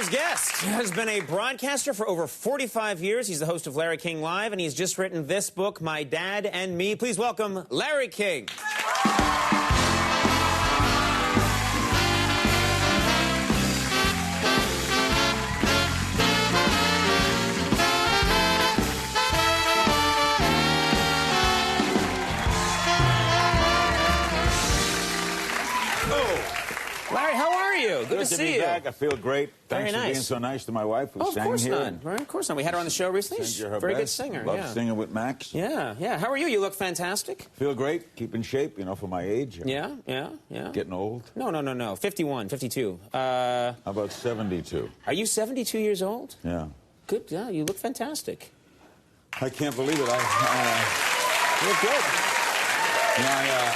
Today's guest has been a broadcaster for over 45 years. He's the host of Larry King Live, and he's just written this book, My Dad and Me. Please welcome Larry King. Larry, how are you? Good to see you. Back. I feel great. Thanks Very nice. for being so nice to my wife who sang course here. Not. Right, of course not. We had her on the show recently. She's a very good singer. Love singing with Max. Yeah, yeah. How are you? You look fantastic. Feel great. Keep in shape, you know, for my age. Yeah. Getting old? No. 51, 52. How about 72? Are you 72 years old? Yeah. Good. Yeah, you look fantastic. I can't believe it. You look good. You know,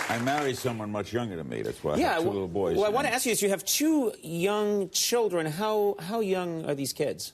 I married someone much younger than me. That's why I have two little boys. Well, I want to ask you this. You have two young children. How young are these kids?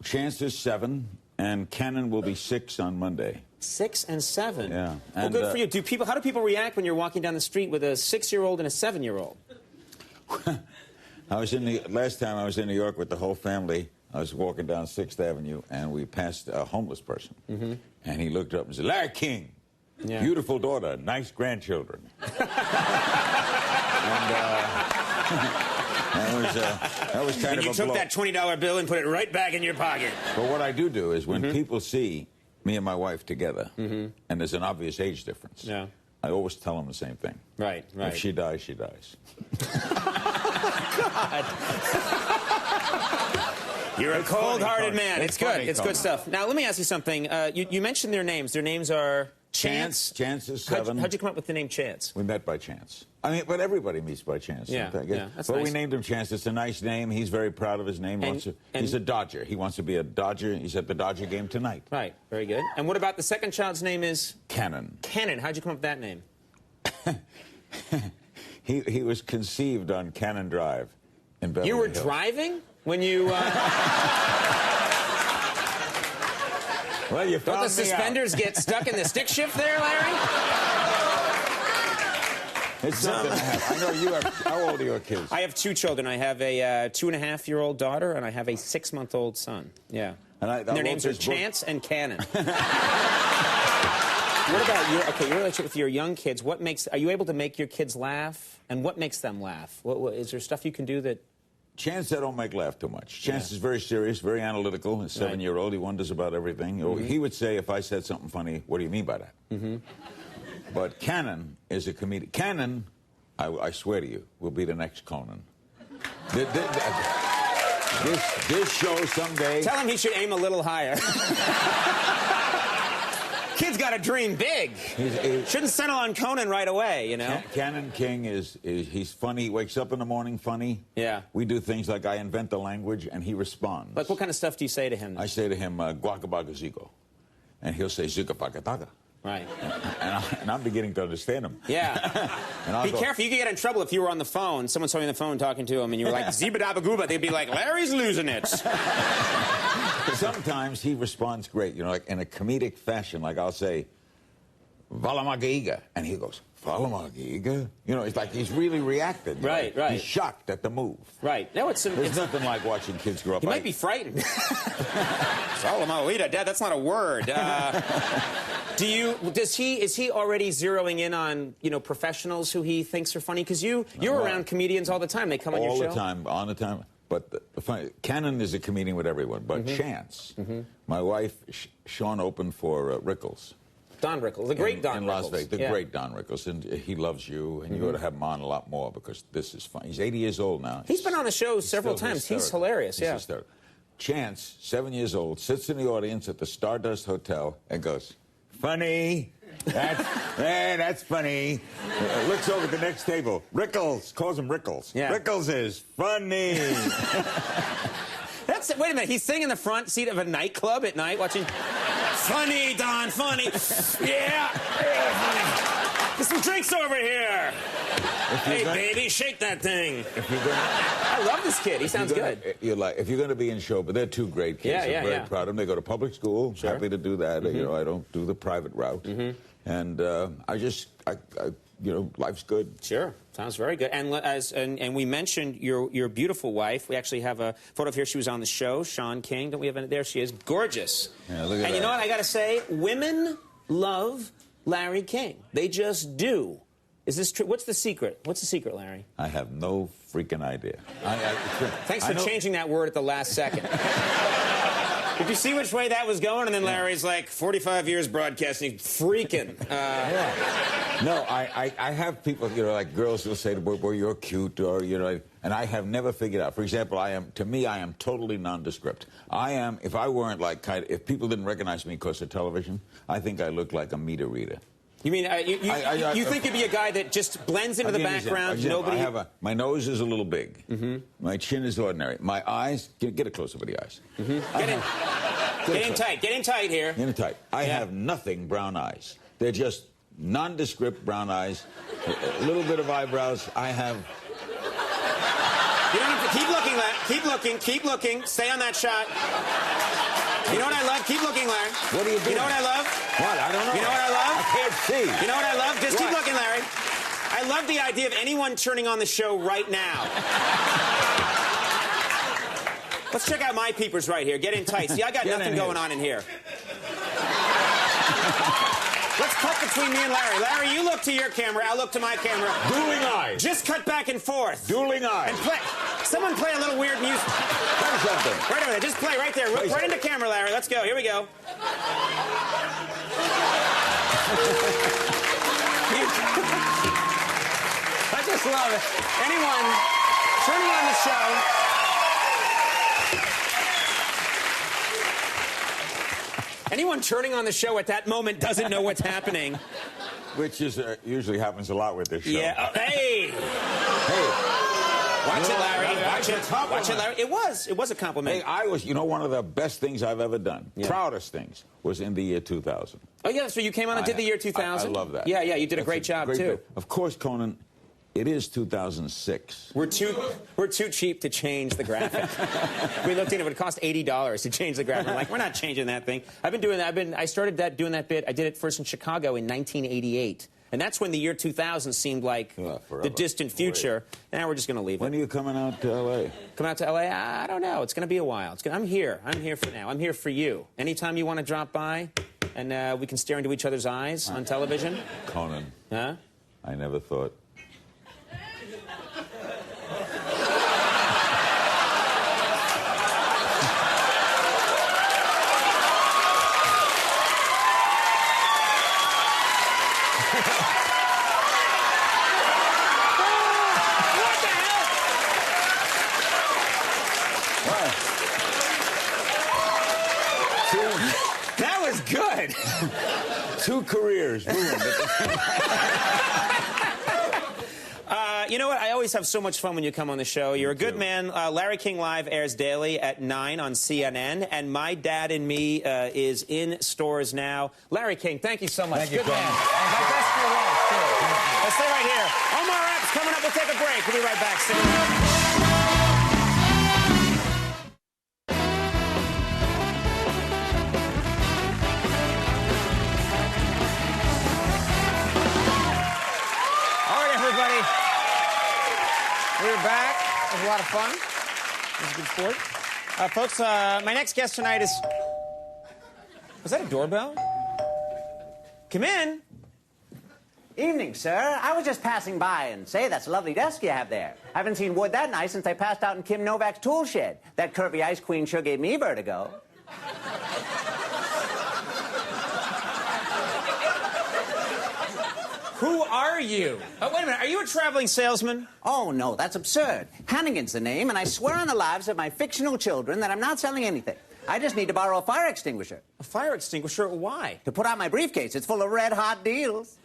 Chance is 7, and Conan will be 6 on Monday. 6 and 7? Yeah. Well, good for you. How do people react when you're walking down the street with a 6-year-old and a 7-year-old? Last time I was in New York with the whole family, I was walking down 6th Avenue, and we passed a homeless person. And he looked up and said, "Larry King. Yeah. Beautiful daughter, nice grandchildren." That was kind of a blow. You took that $20 bill and put it right back in your pocket. But what I do is when people see me and my wife together, and there's an obvious age difference, I always tell them the same thing. Right. If she dies, she dies. God. You're a cold-hearted man. It's good. It's good stuff. Now, let me ask you something. You mentioned their names. Their names are Chance. Chance is 7. How'd you come up with the name Chance? We met by chance. I mean, but everybody meets by chance. Yeah, that's nice. We named him Chance. It's a nice name. He's very proud of his name. He's a Dodger. He wants to be a Dodger. He's at the Dodger game tonight. Right. Very good. And what about the second child's name is? Conan. Conan. How'd you come up with that name? He was conceived on Cannon Drive in Beverly Hills. You were driving when you... Well, you found Don't the suspenders get stuck in the stick shift there, Larry? It's something to have. I know you have... How old are your kids? I have 2 children. I have a 2.5-year-old daughter, and I have a 6-month-old son. Yeah. And their names are Chance and Cannon. What about your relationship with your young kids? Are you able to make your kids laugh? And what makes them laugh? Is there stuff you can do that... Chance, I don't make laugh too much. Chance is very serious, very analytical. He's a 7-year-old. He wonders about everything. He would say, if I said something funny, what do you mean by that? But Conan is a comedian. Conan, I swear to you, will be the next Conan. This show someday... Tell him he should aim a little higher. Kid's got to dream big. Shouldn't settle on Conan right away, you know? Conan King he's funny. He wakes up in the morning funny. Yeah. We do things like I invent the language, and he responds. Like, what kind of stuff do you say to him? I say to him, "Guacabaga zigo." And he'll say, "Zugapagataga." Right. And I'm beginning to understand him. Yeah. Be careful. You could get in trouble if you were on the phone, someone's on the phone talking to him, and you were like, "Zibadabagooba." They'd be like, "Larry's losing it." Sometimes he responds great, you know, like in a comedic fashion. Like I'll say, "Valamagaiga," and he goes, "Valamagaiga." You know, it's like he's really reacted. Right. He's shocked at the move. Right. No, There's nothing like watching kids grow up. He might be frightened. Valamagaiga, Dad, that's not a word. Is he already zeroing in on, professionals who he thinks are funny? Because you're around comedians all the time. They come on your show. All the time. But the funny, Conan is a comedian with everyone. But Chance, my wife, Sean opened for Rickles. Don Rickles, the great Don Rickles. In Las Vegas, the great Don Rickles. And he loves you, and you ought to have him on a lot more because this is fun. He's 80 years old now. He's been on the show several times. He's hilarious, He's hysterical. Chance, 7 years old, sits in the audience at the Stardust Hotel and goes, "Funny. That's funny." Looks over at the next table. Rickles. Calls him Rickles. Yeah. Rickles is funny. Wait a minute. He's sitting in the front seat of a nightclub at night watching... Funny, Don, funny. Yeah. Get some drinks over here. Hey, baby, shake that thing. I love this kid. He sounds good. If you're going to be in show, but they're 2 great kids. I'm very proud of them. They go to public school. Happy to do that. I don't do the private route. And life's good. Sure. Sounds very good. And we mentioned your beautiful wife. We actually have a photo of her. She was on the show, Sean King. Don't we have it there? She is gorgeous. Yeah, look at that. And you know what I got to say? Women love Larry King. They just do. Is this true? What's the secret? What's the secret, Larry? I have no freaking idea. Thanks for changing that word at the last second. Did you see which way that was going? And then Larry's like, 45 years broadcasting, freaking. No, I have people, like girls will say to me, boy, you're cute, or, and I have never figured out. For example, to me, I am totally nondescript. if I weren't if people didn't recognize me because of television, I think I look like a meter reader. You mean, you think you'd be a guy that just blends into the background? Nobody. My nose is a little big. My chin is ordinary. My eyes, get a close-up of the eyes. Get in tight. Get in tight here. Get in tight. I have nothing brown eyes. They're just nondescript brown eyes, a little bit of eyebrows. I have... You don't have to keep looking, Larry. Keep looking. Keep looking. Stay on that shot. You know what I love? Keep looking, Larry. What are you doing? You know what I love? What? I don't know. You know what I love? I can't see. You know what I love? Just keep What? looking, Larry. I love the idea of anyone turning on the show right now. Let's check out my peepers right here. Get in tight. See, I got nothing going on in here. Let's cut between me and Larry. Larry, you look to your camera. I'll look to my camera. Dueling eyes. Just cut back and forth. Dueling eyes. And play. Someone play a little weird music. Play something. Right over there. Just play right there. Right into camera, Larry. Let's go. Here we go. I just love it. Anyone turning on the show... Anyone turning on the show at that moment doesn't know what's happening. Which is usually happens a lot with this show. Yeah. Hey. Watch it, Larry. Watch it. Watch it, Larry. It was a compliment. Hey, one of the best things I've ever done, proudest things, was in the year 2000. Oh, yeah, so you came on and did the year 2000? I love that. Yeah, you did a great job, too. Of course, Conan, it is 2006. We're too cheap to change the graphic. We looked in, it would cost $80 to change the graphic. I'm like, we're not changing that thing. I've been doing that. I started doing that bit. I did it first in Chicago in 1988. And that's when the year 2000 seemed like the distant future. Now we're just going to leave it. When are you coming out to L.A.? Come out to L.A.? I don't know. It's going to be a while. I'm here. I'm here for now. I'm here for you. Anytime you want to drop by and we can stare into each other's eyes on television. Conan. Huh? I never thought... That was good. 2 careers ruined. You know what? I always have so much fun when you come on the show. You're a good man. Larry King Live airs daily at 9 on CNN, and My Dad and Me is in stores now. Larry King, thank you so much. Thank you, good man. Thank My you. best for your life, too. Let's stay right here. Omar Epps coming up. We'll take a break. We'll be right back soon. We're back. It was a lot of fun. It was a good sport. Folks, my next guest tonight is... Was that a doorbell? Come in. Evening, sir. I was just passing by and say, that's a lovely desk you have there. I haven't seen wood that nice since I passed out in Kim Novak's tool shed. That curvy ice queen sure gave me vertigo. Who are you? Oh, wait a minute. Are you a traveling salesman? Oh, no, that's absurd. Hannigan's the name, and I swear on the lives of my fictional children that I'm not selling anything. I just need to borrow a fire extinguisher. A fire extinguisher? Why? To put out my briefcase. It's full of red-hot deals.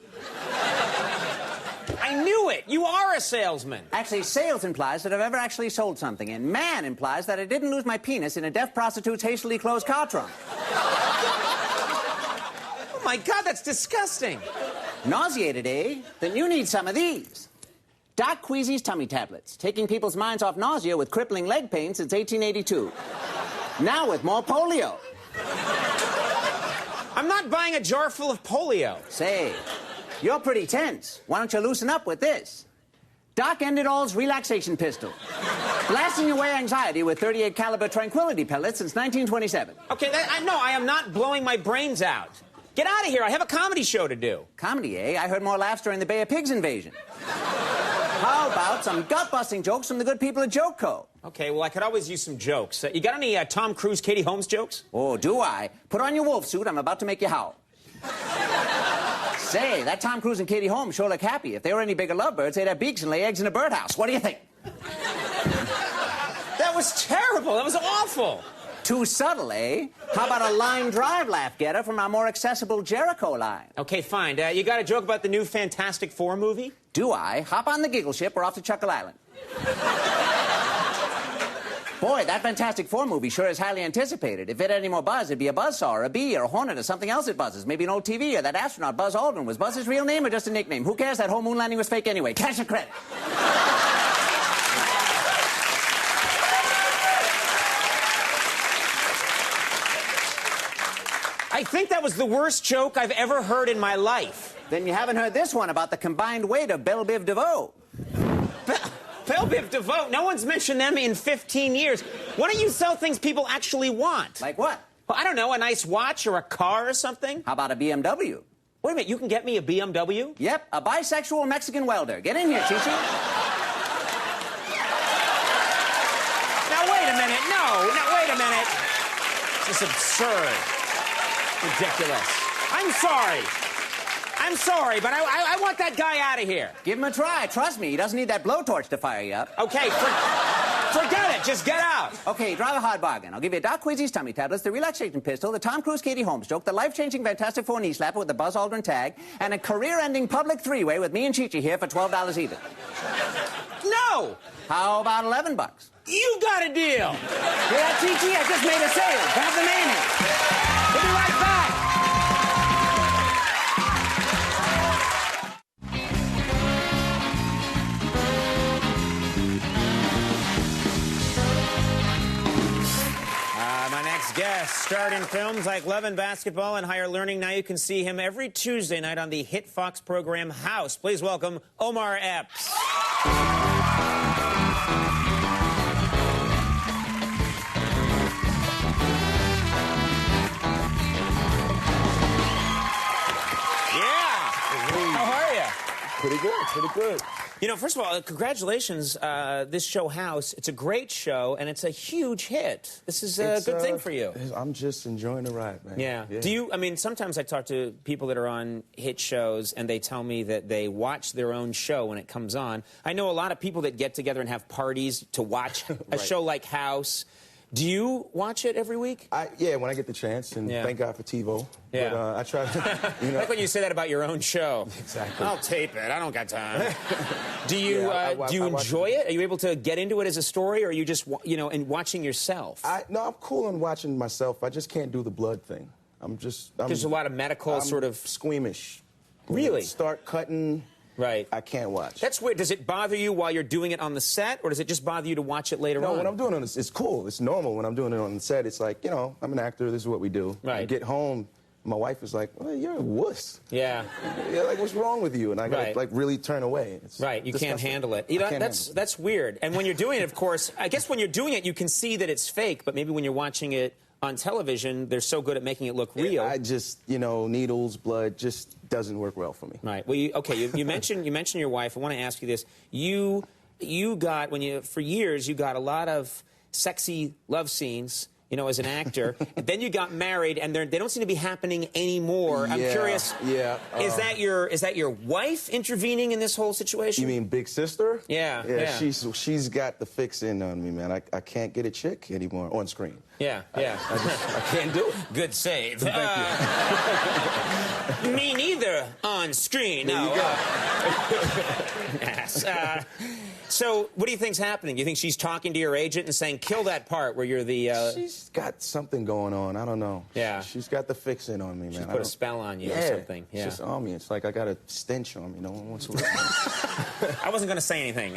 I knew it. You are a salesman. Actually, sales implies that I've ever actually sold something, and man implies that I didn't lose my penis in a deaf prostitute's hastily closed car trunk. Oh, my God, that's disgusting. Nauseated, eh? Then you need some of these. Doc Queasy's tummy tablets, taking people's minds off nausea with crippling leg pain since 1882. Now with more polio. I'm not buying a jar full of polio. Say, You're pretty tense. Why don't you loosen up with this? Doc Enditall's relaxation pistol. Blasting away anxiety with 38 caliber tranquility pellets since 1927. Okay, no, I am not blowing my brains out. Get out of here. I have a comedy show to do. Comedy, eh? I heard more laughs during the Bay of Pigs invasion. How about some gut-busting jokes from the good people at Joke Co? Okay, well, I could always use some jokes. You got any Tom Cruise, Katie Holmes jokes? Oh, do I? Put on your wolf suit. I'm about to make you howl. Say, that Tom Cruise and Katie Holmes sure look happy. If they were any bigger lovebirds, they'd have beaks and lay eggs in a birdhouse. What do you think? That was terrible. That was awful. Too subtle, eh? How about a line drive laugh getter from our more accessible Jericho line? Okay, fine. You got a joke about the new Fantastic Four movie? Do I? Hop on the giggle ship. We're off to Chuckle Island. Boy, that Fantastic Four movie sure is highly anticipated. If it had any more buzz, it'd be a buzzsaw or a bee or a hornet or something else that buzzes. Maybe an old TV or that astronaut Buzz Aldrin. Was Buzz his real name or just a nickname? Who cares? That whole moon landing was fake anyway. Cash or credit? I think that was the worst joke I've ever heard in my life. Then you haven't heard this one about the combined weight of Belle Biv DeVoe. Belle Biv DeVoe? No one's mentioned them in 15 years. Why don't you sell things people actually want? Like what? Well, I don't know, a nice watch or a car or something? How about a BMW? Wait a minute, you can get me a BMW? Yep, a bisexual Mexican welder. Get in here, Chichi. Now, wait a minute. No, wait a minute. This is absurd. Ridiculous. I'm sorry, but I want that guy out of here. Give him a try. Trust me, he doesn't need that blowtorch to fire you up. Okay, forget it. Just get out. Okay, drive a hard bargain. I'll give you Doc Queasy's tummy tablets, the relaxation pistol, the Tom Cruise Katie Holmes joke, the life-changing Fantastic Four knee slapper with the Buzz Aldrin tag, and a career-ending public three-way with me and Chi-Chi here for $12 even. No! How about $11? You got a deal. Yeah, Chi-Chi, I just made a sale. Grab the mayonnaise. We'll be right back. My next guest starred in films like Love and Basketball and Higher Learning. Now you can see him every Tuesday night on the hit Fox program House. Please welcome Omar Epps. Pretty good, pretty good. You know, first of all, congratulations, this show, House. It's a great show, and it's a huge hit. This is a good thing for you. I'm just enjoying the ride, man. Yeah. Do you, I mean, sometimes I talk to people that are on hit shows, and they tell me that they watch their own show when it comes on. I know a lot of people that get together and have parties to watch a show like House. Do you watch it every week? Yeah, when I get the chance, and thank God for TiVo. Yeah. But I try to, you know. Like when you say that about your own show. Exactly. I'll tape it. I don't got time. Do you do you enjoy it? Are you able to get into it as a story, or are you just, you know, and watching yourself? No, I'm cool on watching myself. I just can't do the blood thing. There's a lot of medical sort of squeamish. Really? Start cutting. Right. I can't watch. That's weird. Does it bother you while you're doing it on the set, or does it just bother you to watch it later on? No, when I'm doing it, it's cool. It's normal. When I'm doing it on the set, it's like, you know, I'm an actor. This is what we do. Right. I get home, my wife is like, well, you're a wuss. Yeah. Yeah, like, what's wrong with you? And I gotta, like, really turn away. It's right. You disgusting. can't handle it. You know, that's weird. And when you're doing it, of course, I guess when you're doing it, you can see that it's fake, but maybe when you're watching it on television, they're so good at making it look real. I just, you know, needles, blood, just doesn't work well for me. Right. Well, you mentioned your wife. I want to ask you this. You got, for years, you got a lot of sexy love scenes, you know, as an actor. And then you got married, and they don't seem to be happening anymore. I'm curious. Yeah. Is that your wife intervening in this whole situation? You mean big sister? Yeah. She's got the fix-in on me, man. I can't get a chick anymore on screen. Yeah. I can't do it. Good save. Thank you. Me neither on screen. There you go. Yes. So, what do you think's happening? Do you think she's talking to your agent and saying, kill that part where you're the... She's got something going on. I don't know. Yeah. She's got the fix-in on me, man. She's put a spell on you or something. Yeah. It's just on me. It's like I got a stench on me. No one wants to look at me. I wasn't going to say anything.